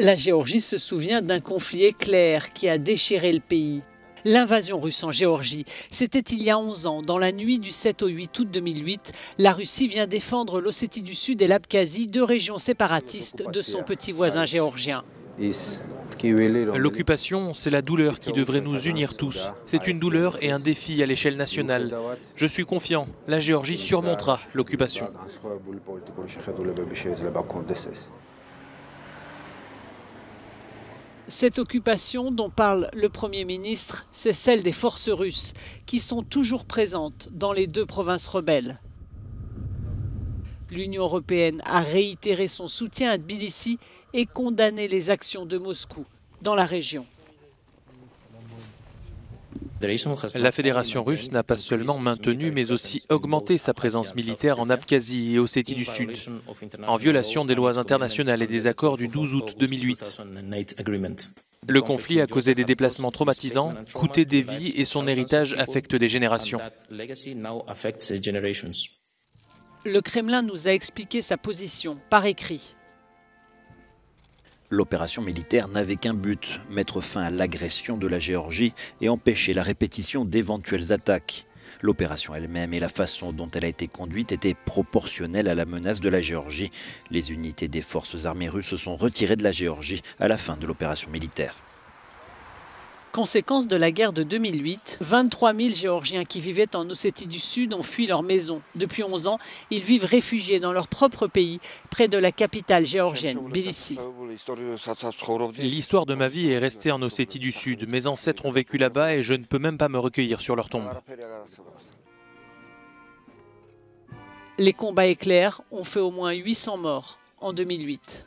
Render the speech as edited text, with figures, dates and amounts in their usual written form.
La Géorgie se souvient d'un conflit éclair qui a déchiré le pays. L'invasion russe en Géorgie, c'était il y a 11 ans. Dans la nuit du 7 au 8 août 2008, la Russie vient défendre l'Ossétie du Sud et l'Abkhazie, deux régions séparatistes de son petit voisin géorgien. L'occupation, c'est la douleur qui devrait nous unir tous. C'est une douleur et un défi à l'échelle nationale. Je suis confiant, la Géorgie surmontera l'occupation. Cette occupation dont parle le Premier ministre, c'est celle des forces russes, qui sont toujours présentes dans les deux provinces rebelles. L'Union européenne a réitéré son soutien à Tbilissi et condamné les actions de Moscou dans la région. La Fédération russe n'a pas seulement maintenu, mais aussi augmenté sa présence militaire en Abkhazie et Ossétie du Sud, en violation des lois internationales et des accords du 12 août 2008. Le conflit a causé des déplacements traumatisants, coûté des vies et son héritage affecte des générations. Le Kremlin nous a expliqué sa position par écrit. L'opération militaire n'avait qu'un but, mettre fin à l'agression de la Géorgie et empêcher la répétition d'éventuelles attaques. L'opération elle-même et la façon dont elle a été conduite étaient proportionnelles à la menace de la Géorgie. Les unités des forces armées russes se sont retirées de la Géorgie à la fin de l'opération militaire. Conséquence de la guerre de 2008, 23 000 Géorgiens qui vivaient en Ossétie du Sud ont fui leur maison. Depuis 11 ans, ils vivent réfugiés dans leur propre pays, près de la capitale géorgienne, Tbilissi. L'histoire de ma vie est restée en Ossétie du Sud. Mes ancêtres ont vécu là-bas et je ne peux même pas me recueillir sur leur tombe. Les combats éclairs ont fait au moins 800 morts en 2008.